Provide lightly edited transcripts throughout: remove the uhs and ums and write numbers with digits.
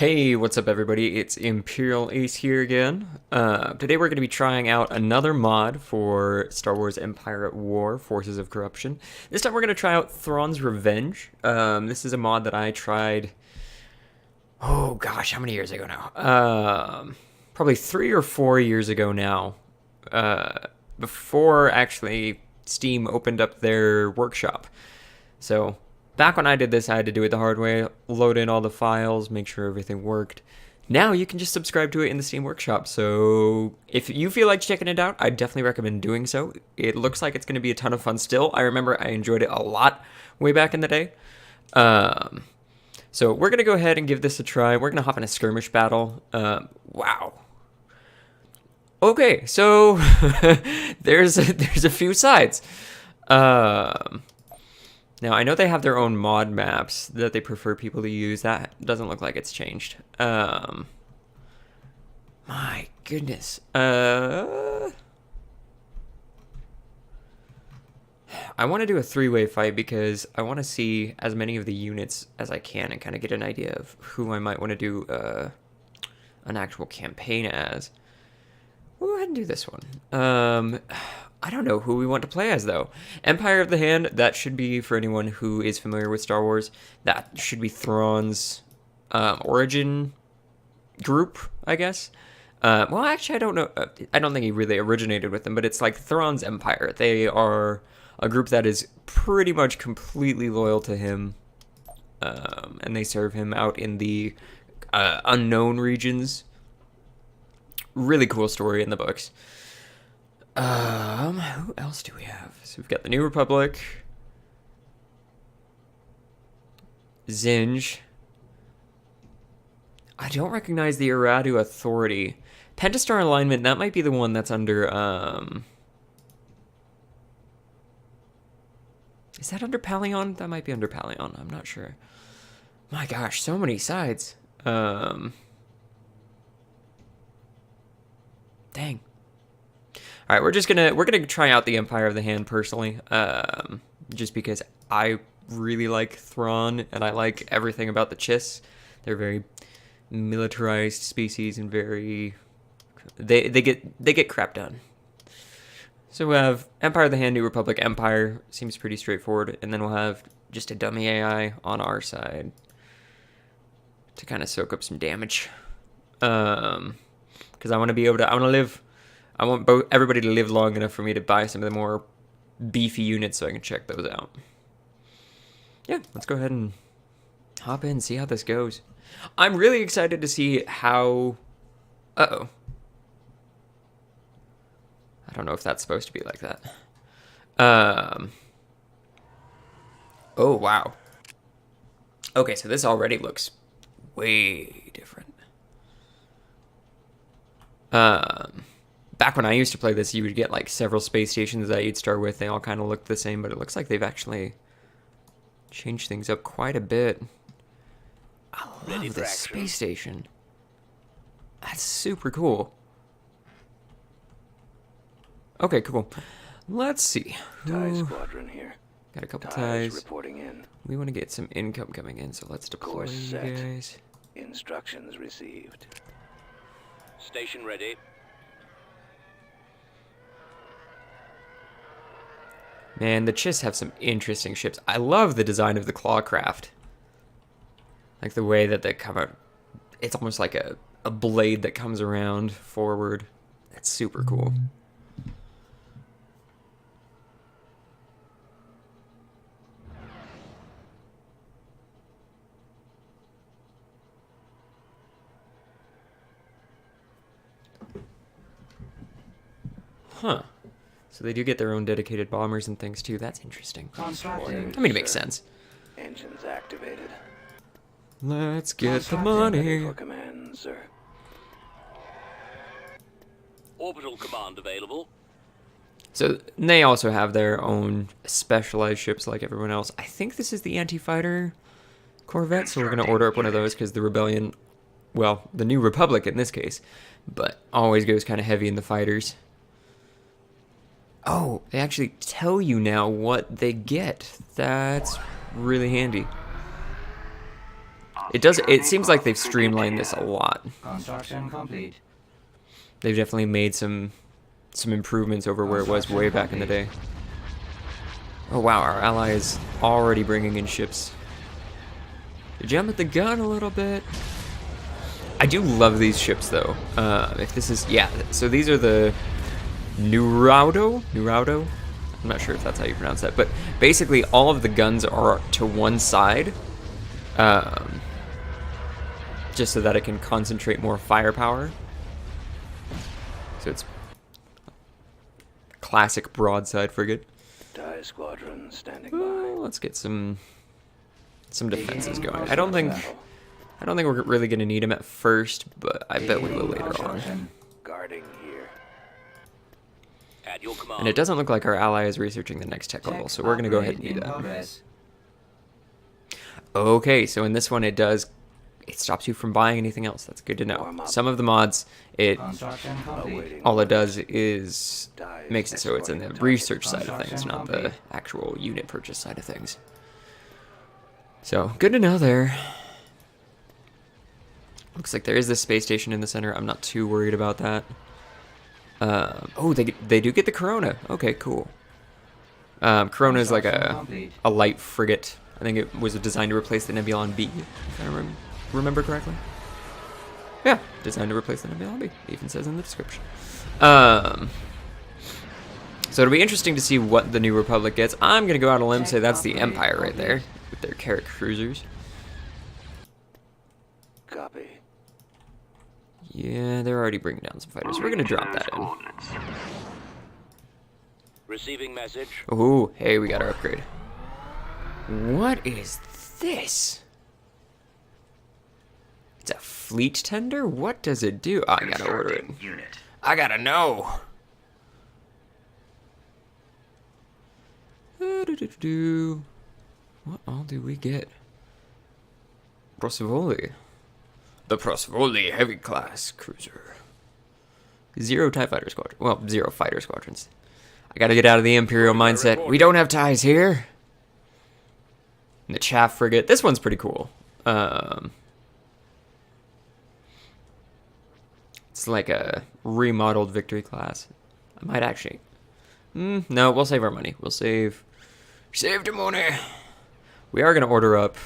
Hey, what's up everybody? It's Imperial Ace here again. Today we're going to be trying out another mod for Star Wars Empire at War, Forces of Corruption. This time we're going to try out Thrawn's Revenge. This is a mod that I tried, oh gosh, how many years ago now? Probably 3 or 4 years ago now. Before actually Steam opened up their workshop. So back when I did this, I had to do it the hard way, load in all the files, make sure everything worked. Now you can just subscribe to it in the Steam Workshop, so if you feel like checking it out, I definitely recommend doing so. It looks like it's going to be a ton of fun still. I remember I enjoyed it a lot way back in the day. So we're going to go ahead and give this a try. We're going to hop in a skirmish battle. Wow. Okay, so there's a few sides. Now, I know they have their own mod maps that they prefer people to use. That doesn't look like it's changed. My goodness. I want to do a three-way fight because I want to see as many of the units as I can and kind of get an idea of who I might want to do an actual campaign as. We'll go ahead and do this one. I don't know who we want to play as, though. Empire of the Hand, that should be, for anyone who is familiar with Star Wars, that should be Thrawn's origin group, I guess. Well, actually, I don't know. I don't think he really originated with them, but it's like Thrawn's Empire. They are a group that is pretty much completely loyal to him, and they serve him out in the unknown regions. Really cool story in the books. Who else do we have? So we've got the New Republic, Zinj. I don't recognize the Iradu Authority. Pentastar Alignment, that might be the one that's under, is that under Paleon? That might be under Paleon, I'm not sure. My gosh, so many sides. Dang. All right, we're gonna try out the Empire of the Hand personally, just because I really like Thrawn and I like everything about the Chiss. They're very militarized species and very they get crap done. So we have Empire of the Hand, New Republic, Empire seems pretty straightforward, and then we'll have just a dummy AI on our side to kind of soak up some damage, because I want to live. I want everybody to live long enough for me to buy some of the more beefy units so I can check those out. Yeah, let's go ahead and hop in, see how this goes. I'm really excited to see how... Uh-oh. I don't know if that's supposed to be like that. Oh, wow. Okay, so this already looks way different. Back when I used to play this, you would get like several space stations that you'd start with. They all kind of looked the same, but it looks like they've actually changed things up quite a bit. I love this space station. That's super cool. Okay, cool. Let's see. TIE squadron here. Got a couple ties. Reporting in. We want to get some income coming in, so let's deploy you guys. Instructions received. Station ready. Man, the Chiss have some interesting ships. I love the design of the Clawcraft. Like the way that they come out. It's almost like a blade that comes around forward. That's super cool. Huh. So they do get their own dedicated bombers and things too. That's interesting. I mean, it makes sense. Engines activated. Let's get the money. For command, sir. Orbital command available. So they also have their own specialized ships like everyone else. I think this is the anti-fighter corvette, so we're going to order up one of those because the Rebellion, well, the New Republic in this case, but always goes kind of heavy in the fighters. Oh, they actually tell you now what they get. That's really handy. It seems like they've streamlined this a lot. Construction complete. They've definitely made some improvements over where it was way back in the day. Oh wow, our ally is already bringing in ships. They jump at the gun a little bit. I do love these ships though. If this is, yeah, so these are the Nuraudo? I'm not sure if that's how you pronounce that, but basically all of the guns are to one side, just so that it can concentrate more firepower. So it's classic broadside frigate. TIE squadron standing by. Well, let's get some defenses going. I don't think we're really gonna need them at first, but I bet we will later on. Guarding here. At your command. And it doesn't look like our ally is researching the next tech level, so we're gonna go ahead and do that. Okay, so in this one it stops you from buying anything else. That's good to know. Some of the mods, all it does is makes it so it's in the research side of things, not the actual unit purchase side of things. So, good to know there. Looks like there is this space station in the center. I'm not too worried about that. Oh, they do get the Corona. Okay, cool. Corona is like a light frigate. I think it was designed to replace the Nebulon B, if I remember correctly. Yeah, designed to replace the Nebulon B. It even says in the description. So it'll be interesting to see what the New Republic gets. I'm going to go out on a limb and say that's the Empire right there, with their Carrack cruisers. Copy. Yeah, they're already bringing down some fighters. We're going to drop that in. Receiving message. Ooh, hey, we got our upgrade. What is this? It's a fleet tender? What does it do? Oh, I gotta order it. I gotta know. What all do we get? Prosvoli. The Prosvoli heavy class cruiser. 0 TIE fighter squadron. Well, 0 fighter squadrons. I gotta get out of the Imperial mindset. We don't have TIEs here. And the Chaff frigate. This one's pretty cool. It's like a remodeled Victory class. I might actually... no, we'll save our money. We'll save the money. We are going to order up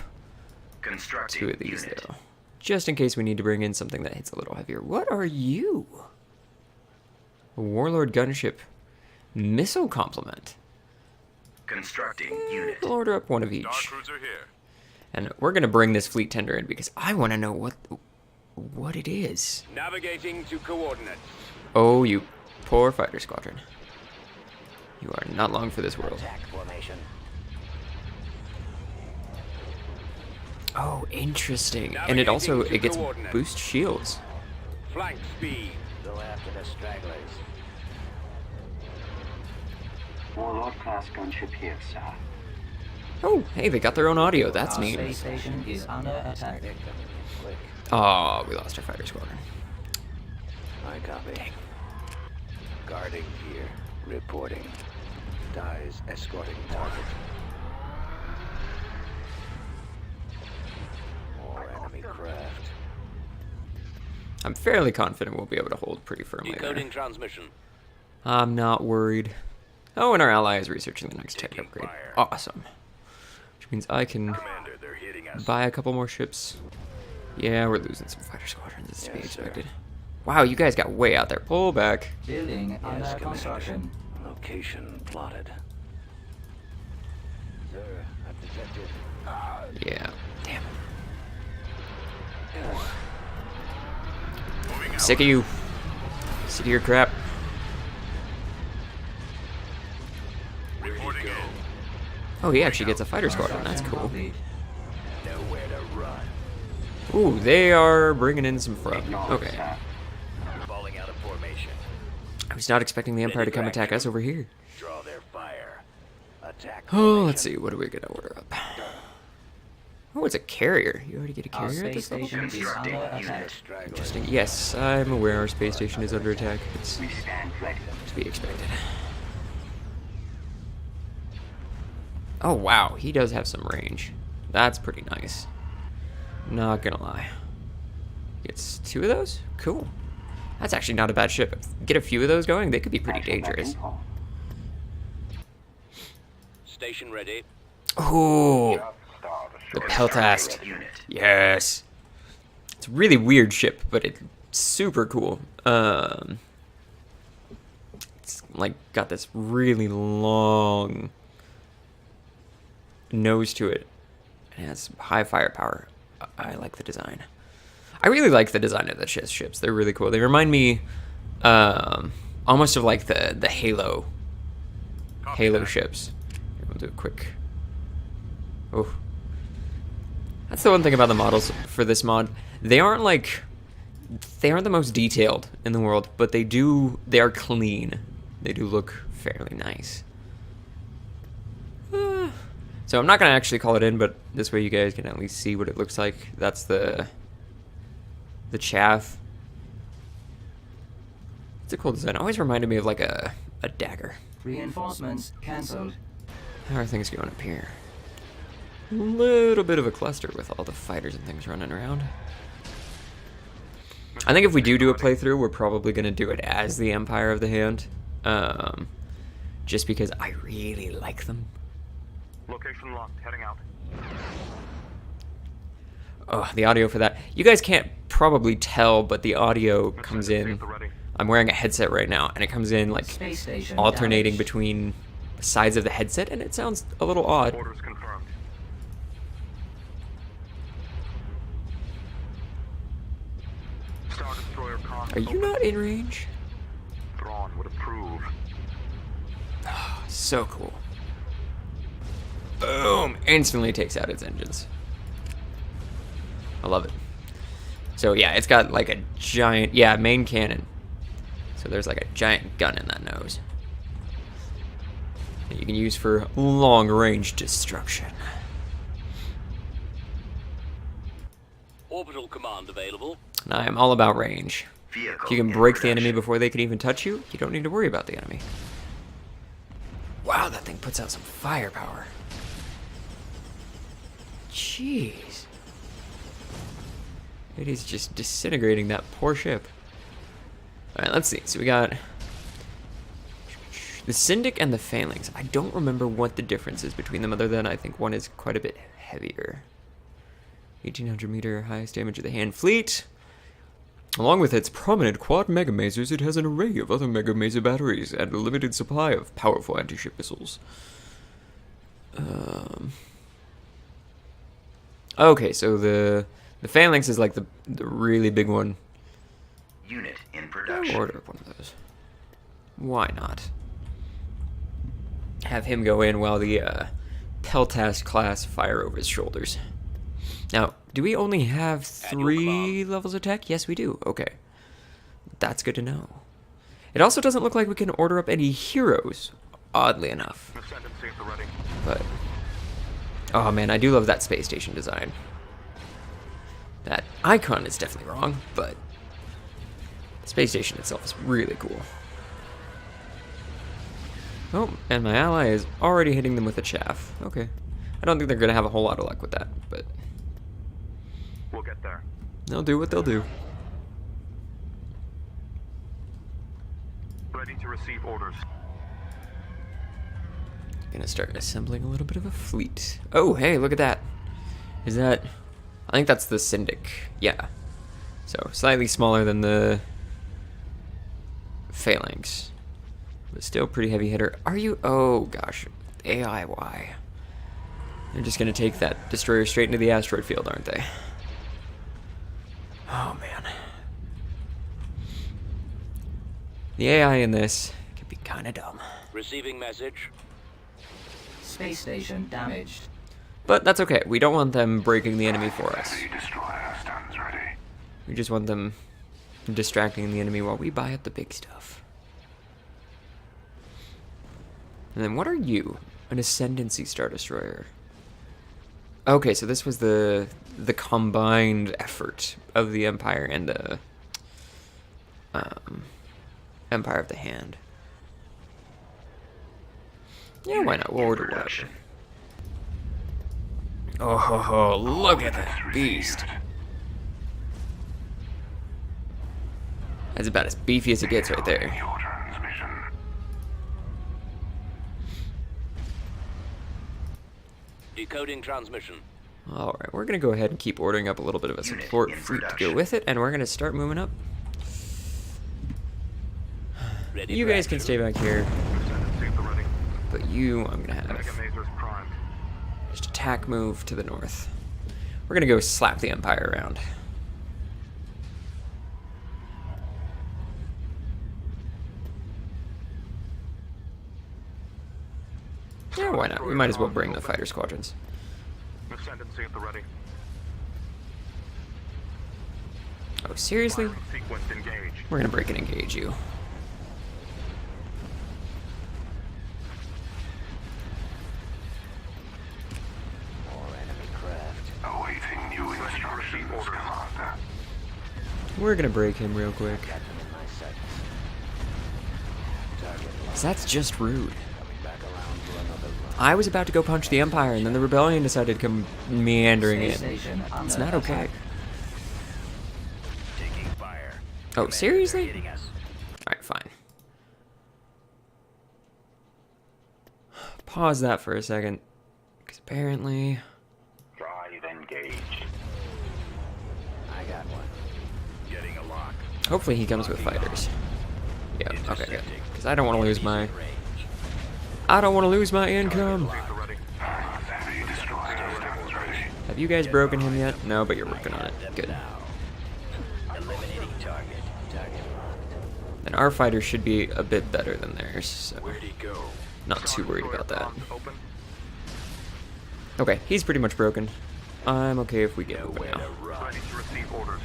2 of these, though. Just in case we need to bring in something that hits a little heavier. What are you? A Warlord gunship. Missile complement. Constructing unit. We'll order up 1 of each. Star cruiser here. And we're going to bring this fleet tender in because I want to know what it is. Navigating to coordinates. Oh, you poor fighter squadron. You are not long for this world. Attack formation. Oh, interesting. And it also, it gets boost shields. Flank speed. Go after the stragglers. Warlord class gunship here, sir. Oh, hey, they got their own audio. That's neat. Space station is under attack. Quick. Oh, we lost our fighter squadron. I copy. Guarding here. Reporting. TIEs escorting target. More enemy craft. I'm fairly confident we'll be able to hold pretty firmly Decoding there. transmission. I'm not worried. Oh, and our ally is researching the next tech Taking upgrade. fire. Awesome. Which means I can Commander, they're hitting us. buy a couple more ships. Yeah, we're losing some fighter squadrons. It's to be Yes, sir. expected. Wow, you guys got way out there. Pull back. Building under Yes, Commander. construction. Location plotted. Sir, I've detected. Yeah. Damn. Moving out. Sick of you. Sick of your crap. Reporting in. Oh, he actually gets a fighter squadron. That's cool. Complete. Nowhere to run. Ooh, they are bringing in some front. Acknowledged, Okay. sir. Falling out of formation. I was not expecting the Empire to come attack us over here. Draw their fire. Attack. Oh, let's see. What are we gonna order up? Oh, it's a carrier. You already get a Our carrier at space this level? station is Constructing under unit. attack. Stragglers. Interesting. Yes, I'm aware our space station is under attack. It's We stand ready. to be expected. Oh, wow. He does have some range. That's pretty nice. Not gonna lie. Gets 2 of those? Cool. That's actually not a bad ship. Get a few of those going, they could be pretty dangerous. Station ready. Ooh, the Peltast. Yes. It's a really weird ship, but it's super cool. It's like got this really long nose to it. It has high firepower. I like the design. I really like the design of the ships. They're really cool. They remind me almost of like the Halo ships. Here, we'll do a quick. Oh, that's the one thing about the models for this mod. They aren't the most detailed in the world, but they are clean. They do look fairly nice. So I'm not gonna actually call it in, but this way you guys can at least see what it looks like. That's the chaff. It's a cool design. It always reminded me of like a dagger. Reinforcements cancelled. How are things going up here? A little bit of a cluster with all the fighters and things running around. I think if we do a playthrough, we're probably going to do it as the Empire of the Hand. Just because I really like them. Location locked. Heading out. Oh, the audio for that. You guys can't probably tell, but the audio comes in. I'm wearing a headset right now, and it comes in like Space station alternating damaged. between the sides of the headset, and it sounds a little odd. Orders confirmed. Star Destroyer con. Are you not in range? Thrawn would approve. So cool. Boom! Instantly takes out its engines. I love it. So yeah, it's got like a giant, main cannon. So there's like a giant gun in that nose that you can use for long-range destruction. Orbital command available. And I am all about range. Vehicle If you can in break the enemy production. before they can even touch you, you don't need to worry about the enemy. Wow, that thing puts out some firepower. Jeez. It is just disintegrating that poor ship. Alright, let's see. So we got the Syndic and the Phalanx. I don't remember what the difference is between them, other than I think one is quite a bit heavier. 1800 meter highest damage of the hand fleet. Along with its prominent quad mega masers, it has an array of other mega maser batteries and a limited supply of powerful anti-ship missiles. Okay, so the Phalanx is like the really big one. Unit in I'll production. order one of those. Why not? Have him go in while the Peltast class fire over his shoulders. Now, do we only have 3 levels of tech? Yes, we do. Okay. That's good to know. It also doesn't look like we can order up any heroes, oddly enough. Ascendancy at the ready. But, oh man, I do love that space station design. That icon is definitely wrong, but the space station itself is really cool. Oh, and my ally is already hitting them with a chaff. Okay. I don't think they're going to have a whole lot of luck with that, but We'll get there. they'll do what they'll do. Ready to receive orders. Gonna start assembling a little bit of a fleet. Oh, hey, look at that. Is that... I think that's the Syndic. Yeah. So, slightly smaller than the Phalanx. But still pretty heavy hitter. Are you... Oh, gosh. AIY. They're just gonna take that destroyer straight into the asteroid field, aren't they? Oh, man. The AI in this can be kinda dumb. Receiving message. Space station damaged. But that's okay. We don't want them breaking the enemy for us. Destroyer stands ready. We just want them distracting the enemy while we buy up the big stuff. And then what are you? An Ascendancy Star Destroyer. Okay, so this was the combined effort of the Empire and the Empire of the Hand. Yeah, why not? We'll order one of them. Oh, ho, ho, look at that beast. That's about as beefy as it gets right there. Your transmission. Decoding transmission. Alright, we're going to go ahead and keep ordering up a little bit of a support fleet to go with it, and we're going to start moving up. Ready You for guys can action. stay back here, Ascendancy at the ready. but you, I'm going to have Mega Mazers primed. just attack move to the north. We're going to go slap the Empire around. Yeah, why not? We might as well bring the fighter squadrons. Ascendancy at the ready. Oh, seriously? Firing sequence engaged. We're gonna break and engage you. More enemy craft. Awaiting new instructions, Commander. We're gonna break him real quick. Got them in my sights. Target 'Cause that's just rude. coming back around for another run. I was about to go punch the Empire, and then the Rebellion decided to come meandering Space in. station under It's not okay. attack. Taking fire. Oh, Commander, seriously? they're hitting us. Alright, fine. Pause that for a second. Because apparently... Drive engaged. I got one. Getting a lock. Hopefully he comes with fighters. Yeah, okay, good. Because I don't want to lose my... I don't want to lose my income. At the ready. Heavy destroyer stands ready. Have you guys broken him yet? No, but you're working on it. Good. Now. Eliminating target. Target locked. Then our fighters should be a bit better than theirs, so Where'd he go? not too worried about that. Bombs open. Okay, he's pretty much broken. I'm okay if we get moving Nowhere now. to run. Ready to receive orders.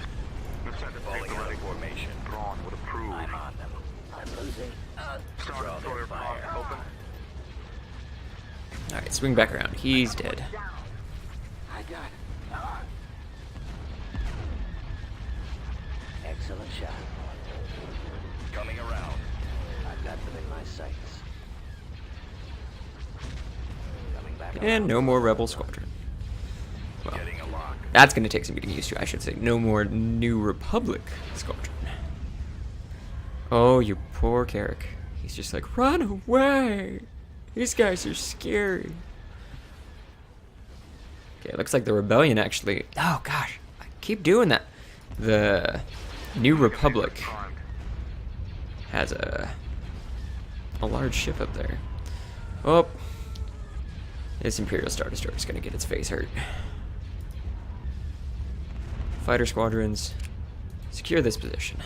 Ascendancy at Falling the out ready. of formation. Thrawn would approve. I'm on them. I'm losing. Star Draw their Destroyer fire. bombs open. Alright, swing back around. He's dead. I got it. Excellent shot. Coming around. I've got them in my sights. Coming back And around. no more Rebel Squadron. Well, Getting a lock. that's going to take some getting used to. I should say no more New Republic Squadron. Oh, you poor Carrick. He's just like, run away! These guys are scary. Okay, it looks like the Rebellion actually... Oh, gosh. I keep doing that. The New Republic Primed. has a large ship up there. Oh. This Imperial Star Destroyer is going to get its face hurt. Fighter squadrons, secure this position.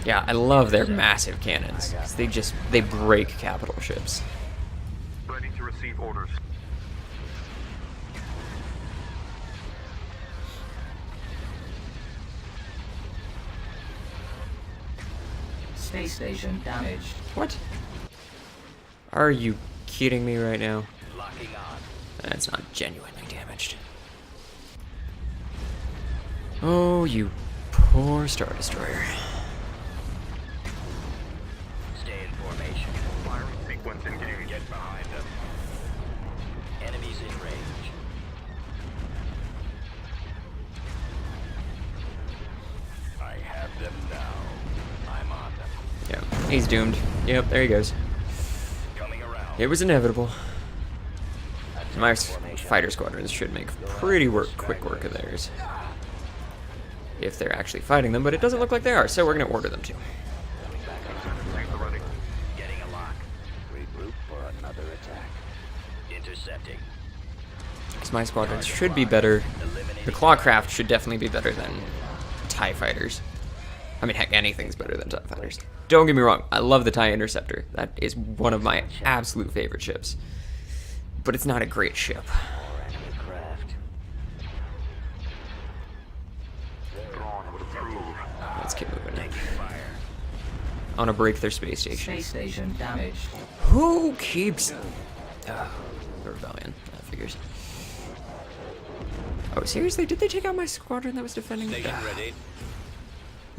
Yeah, I love their massive cannons. 'Cause they break capital ships. Ready to receive orders. Space station damaged. What? Are you kidding me right now? Locking on. That's not genuinely damaged. Oh, you poor Star Destroyer. Stay in formation. Firing sequence engaged. Get behind them. Enemies in range. I have them now. I'm on them. Yeah, he's doomed. Yep, there he goes. Coming around. It was inevitable. Attack My formation. fighter squadrons should make pretty quick work of theirs. If they're actually fighting them, but it doesn't look like they are, so we're going to order them to. Coming back up. Ascendancy at the ready. Getting a lock. Regroup for another attack. Intercepting. Because my squadrons should be better. The Clawcraft should definitely be better than TIE fighters. I mean, heck, anything's better than TIE fighters. Don't get me wrong, I love the TIE Interceptor. That is one of my absolute favorite ships. But it's not a great ship. More enemy craft. Thrawn would approve. Let's keep moving. Taking fire. I want to break their space station. Space station damaged. Who keeps... the Rebellion. That figures. Oh, seriously? Did they take out my squadron that was defending? Station ready.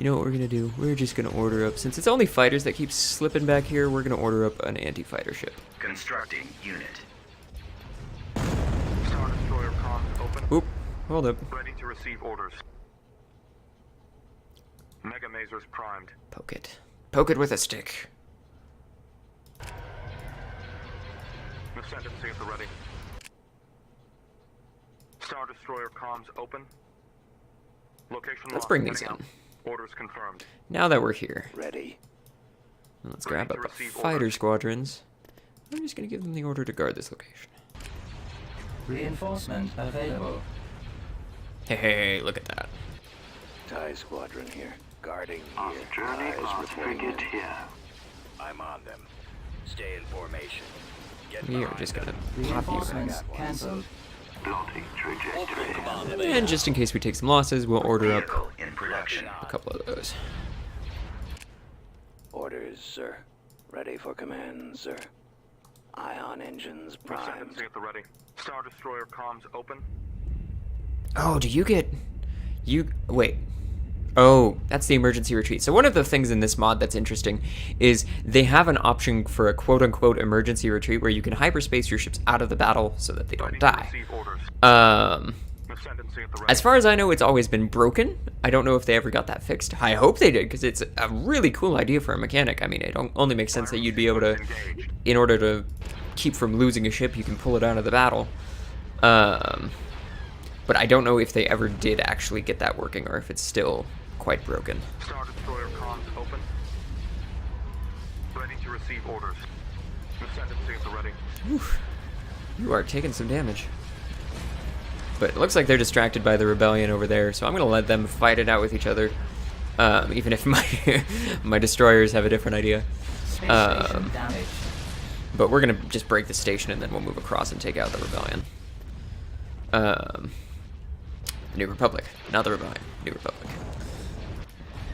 You know what we're gonna do? We're just gonna order up, since it's only fighters that keep slipping back here, we're gonna order up an anti-fighter ship. Constructing unit. Star Destroyer comms open. Oop, hold up. Ready to receive orders. Mega Masers primed. Poke it. Poke it with a stick. Ascendancy at the ready. Star Destroyer comms open. Location Let's locked, bring these heading in. out. Orders confirmed. Now that we're here, Ready. let's Ready grab to up the receive fighter orders. squadrons. I'm just gonna give them the order to guard this location. Reinforcement available. Hey, look at that. TIE squadron here. Guarding Our here. journey Eyes must reporting begin in. here. I'm on them. Stay in formation. Get We are behind just them. gonna pop you. Reinforcements cancelled. Plotting Full trajectory. command And available. just in case we take some losses, we'll order up Vehicle in production. a couple of those. Orders, sir. Ready for command, sir. Ion engines primed. Ascendancy at the ready. Star Destroyer comms open. Oh, do you get... Wait. Oh, that's the emergency retreat. So one of the things in this mod that's interesting is they have an option for a quote-unquote emergency retreat where you can hyperspace your ships out of the battle so that they don't Ready to die. receive orders. Ascendancy at the ready. As far as I know, it's always been broken. I don't know if they ever got that fixed. I hope they did, because it's a really cool idea for a mechanic. I mean, it only makes sense that you'd be able to, Engaged. in order to keep from losing a ship, you can pull it out of the battle. But I don't know if they ever did actually get that working, or if it's still quite broken. Star Destroyer comms open. Ready to receive orders. Ascendancy at the ready. Oof. You are taking some damage. But it looks like they're distracted by the rebellion over there, so I'm going to let them fight it out with each other. Even if my my destroyers have a different idea. Space Um, station damaged. But we're going to just break the station and then we'll move across and take out the rebellion. New Republic. Not the rebellion. New Republic.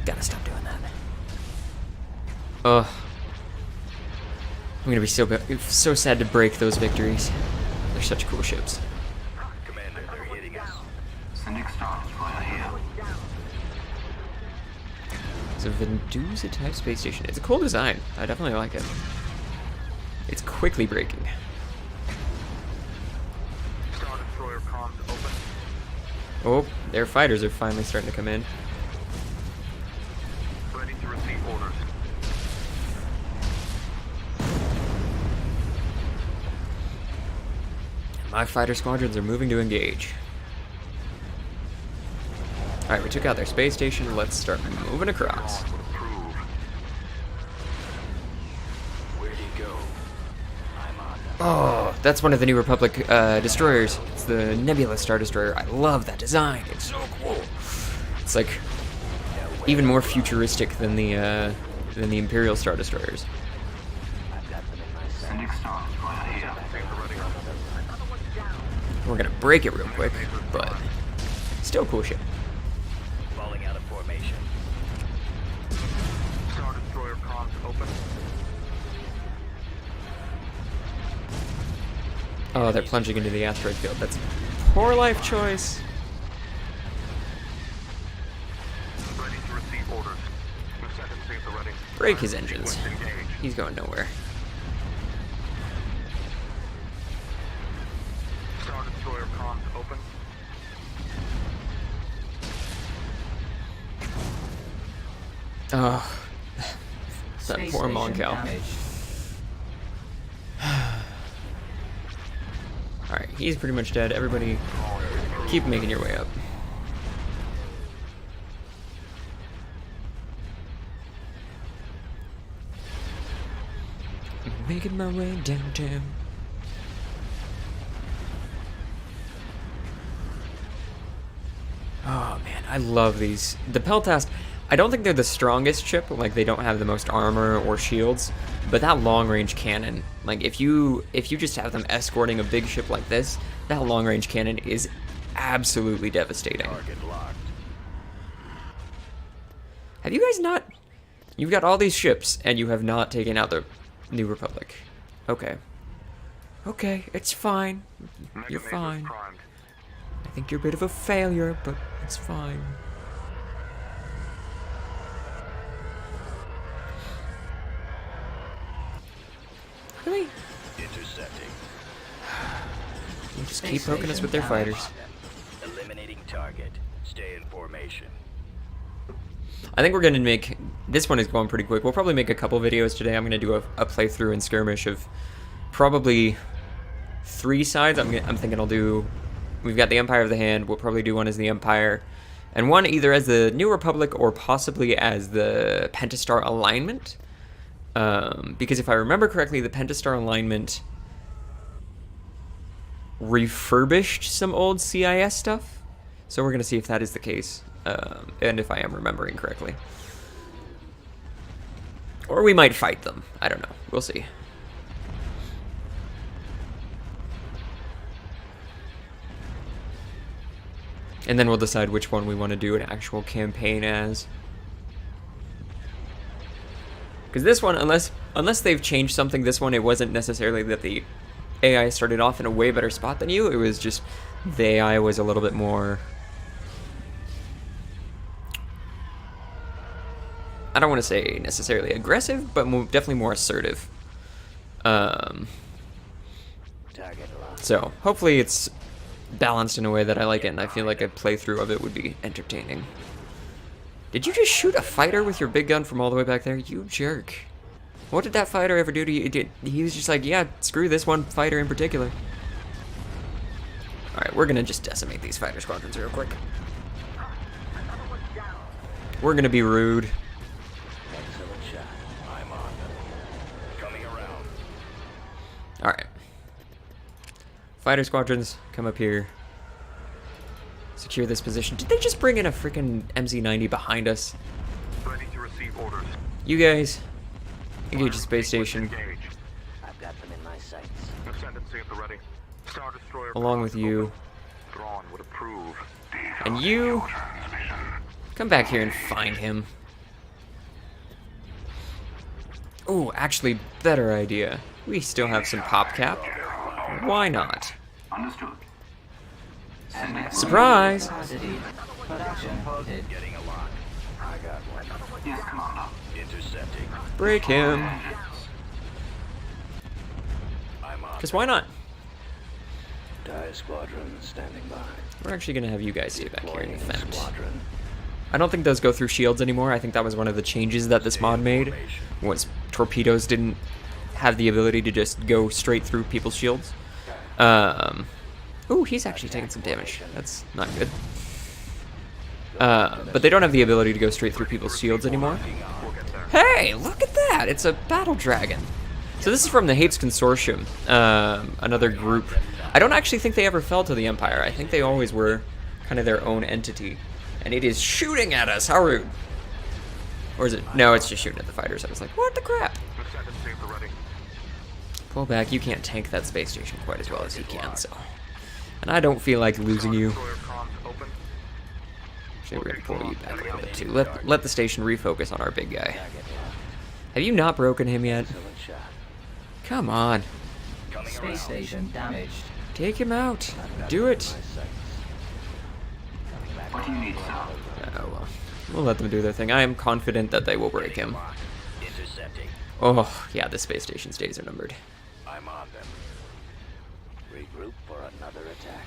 Gotta stop doing that. Ugh. I'm gonna be so sad to break those victories. They're such cool ships. Commander, they're hitting us. Sending Star Destroyer here. It's a Vendusa type space station. It's a cool design. I definitely like it. It's quickly breaking. Star Destroyer comms open. Oh, their fighters are finally starting to come in. Ready to receive orders. My fighter squadrons are moving to engage. Alright, we took out their space station. Let's start moving across. Would approve. Where'd he go? I'm on them. Oh, that's one of the New Republic destroyers. It's the Nebula Star Destroyer. I love that design. It's so cool. It's like even more futuristic than the Imperial Star Destroyers. I've got them in my sight. Sending Star Destroyer here. Ascendancy at the ready. We're gonna break it real quick, but still cool shit. Falling out of formation. Star Destroyer comms open. Oh, they're plunging into the asteroid field. That's poor life choice. Ready to receive orders. Ascendancy at the ready. Break his engines. Sequence engaged. He's going nowhere. Star Destroyer comms open. Oh, that Space poor station Moncal. damaged. Alright, he's pretty much dead. Everybody, keep making your way up. Making my way downtown. Oh man, I love these. The Peltast, I don't think they're the strongest ship, like they don't have the most armor or shields, but that long-range cannon, like if you just have them escorting a big ship like this, that long-range cannon is absolutely devastating. Target locked. Have you guys not? You've got all these ships, and you have not taken out the New Republic. Okay. Okay, it's fine. Mega You're Masers fine. primed. I think you're a bit of a failure, but it's fine. Just keep poking us with their fighters. Eliminating target. Stay in formation. I think we're gonna make this one is going pretty quick. We'll probably make a couple videos today. I'm gonna do a playthrough in Skirmish of probably 3 sides. I'm thinking I'll do. We've got the Empire of the Hand. We'll probably do one as the Empire, and one either as the New Republic or possibly as the Pentastar alignment. Because if I remember correctly, the Pentastar alignment refurbished some old CIS stuff. So we're gonna see if that is the case. And if I am remembering correctly. Or we might fight them. I don't know. We'll see. And then we'll decide which one we want to do an actual campaign as. Because this one, unless they've changed something, this one, it wasn't necessarily that the AI started off in a way better spot than you. It was just the AI was a little bit more... I don't want to say necessarily aggressive, but definitely more assertive. So hopefully it's balanced in a way that I like it, and I feel like a playthrough of it would be entertaining. Did you just shoot a fighter with your big gun from all the way back there? You jerk. What did that fighter ever do to you? He was just like, yeah, screw this one fighter in particular. Alright, we're gonna just decimate these fighter squadrons real quick. We're gonna be rude. Alright. Fighter squadrons, come up here. Secure this position. Did they just bring in a freaking MZ-90 behind us? Ready to receive orders. You guys, engage the space station. Engage. I've got them in my sights. Ascendancy at the ready. Star Destroyer Along with you. Thrawn would approve. And you, come back here and find him. Oh, actually, better idea. We still have some pop cap. Why not? Understood. Surprise! Capacity. Production halted. Getting a lock. I got one. Yes, Commander. Intercepting. Break him. I'm on. Because why not? TIE squadron standing by. We're actually going to have you guys stay back here and Deploying defend. squadron. I don't think those go through shields anymore. I think that was one of the changes that this mod made. Was torpedoes didn't have the ability to just go straight through people's shields. Ooh, he's actually taking some damage. That's not good. But they don't have the ability to go straight through people's shields anymore. Hey, look at that! It's a battle dragon. So this is from the Hates Consortium, another group. I don't actually think they ever fell to the Empire. I think they always were kind of their own entity. And it is shooting at us. How rude. Or is it? No, it's just shooting at the fighters. I was like, what the crap? Ascendancy at the ready. Pull back. You can't tank that space station quite as well as he can, so. And I don't feel like losing you. Destroyer comms open. Actually, we're gonna pull you back a little bit too. Let the station refocus on our big guy. Have you not broken him yet? Excellent shot. Come on. Space station damaged. Take him out. Do it. What do you need, sir? Oh, well. We'll let them do their thing. I am confident that they will break him. Intercepting. Oh, yeah, the space station's days are numbered. I'm on them. Regroup for another attack.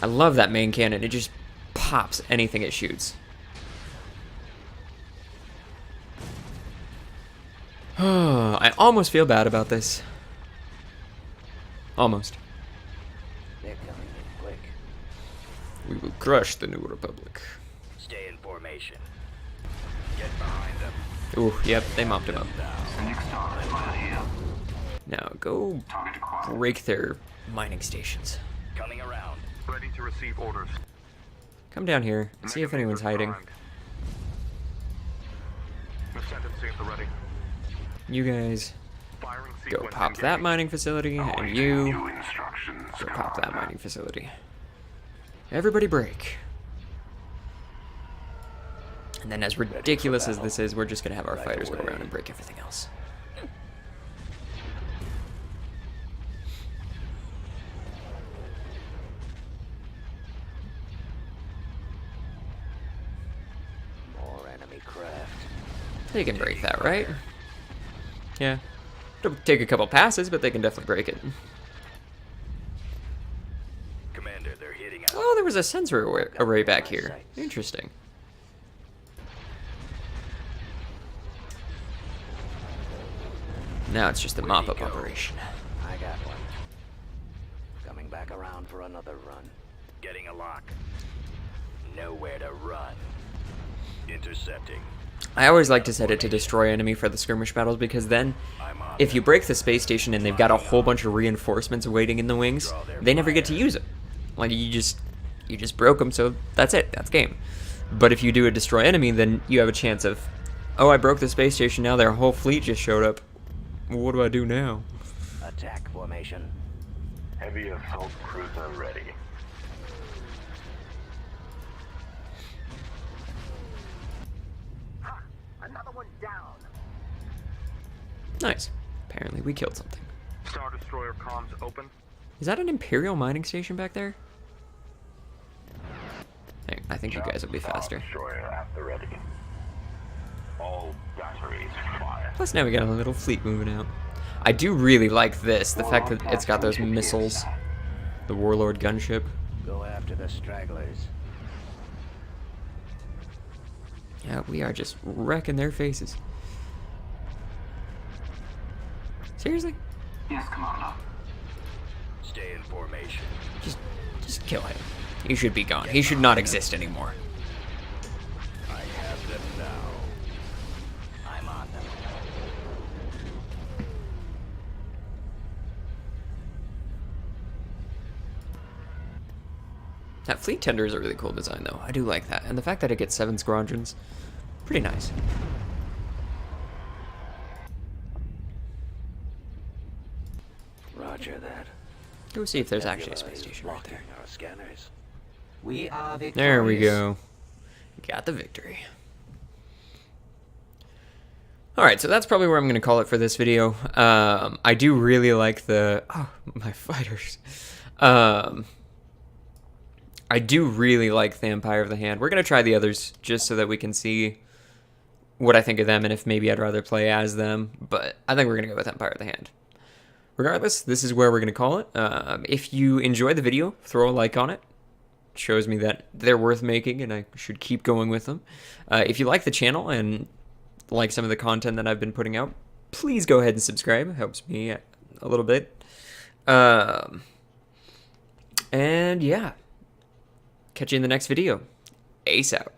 I love that main cannon. It just pops anything it shoots. I almost feel bad about this. Almost. They're coming in quick. We will crush the New Republic. Stay in formation. Get behind them. Ooh, yep, they mopped him up. Ascending Star Destroyer here. Now, go Target acquired. break their mining stations. Coming around. Ready to receive orders. Come down here and see if anyone's hiding. Ascendancy at the ready. You guys Firing go sequence pop that engaged. mining facility, and you New instructions. go pop that mining facility. Everybody break. And then as ridiculous as this is, we're just going to have our fighters go around and break everything else. More enemy craft. They can break that, right? Yeah. It'll take a couple passes, but they can definitely break it. Commander, they're hitting us. Oh, there was a sensor array back here. Interesting. Now it's just a mop-up operation. I got one. Coming back around for another run. Getting a lock. Nowhere to run. Intercepting. I always like to set it to destroy enemy for the skirmish battles, because then I'm on if you break the space station and they've got a whole bunch of reinforcements waiting in the wings, they never get to use it. Like, you just broke them, so that's it. That's game. But if you do a destroy enemy, then you have a chance of, oh, I broke the space station, now their whole fleet just showed up. What do I do now? Attack formation. Heavy assault cruiser ready. Another one down. Nice. Apparently we killed something. Star Destroyer comms open. Is that an Imperial mining station back there? I think you guys will be faster. Destroyer at the ready. All batteries fire. Plus now we got a little fleet moving out. I do really like this, the fact that it's got those missiles. The Warlord gunship. Go after the stragglers. Yeah, we are just wrecking their faces. Seriously? Yes, Commander. Stay in formation. Just kill him. He should be gone. He should not exist anymore. I have them now. I'm on them. That fleet tender is a really cool design, though. I do like that. And the fact that it gets 7 squadrons, pretty nice. Roger that. Go see if there's actually a space station right Locking there. our scanners. We are victorious. There we go. Got the victory. Alright, so that's probably where I'm going to call it for this video. I do really like the... Oh, my fighters. I do really like the Empire of the Hand. We're going to try the others just so that we can see what I think of them and if maybe I'd rather play as them. But I think we're going to go with Empire of the Hand. Regardless, this is where we're going to call it. If you enjoyed the video, throw a like on it. Shows me that they're worth making and I should keep going with them. If you like the channel and like some of the content that I've been putting out, please go ahead and subscribe. It helps me a little bit. And yeah, catch you in the next video. Ace out.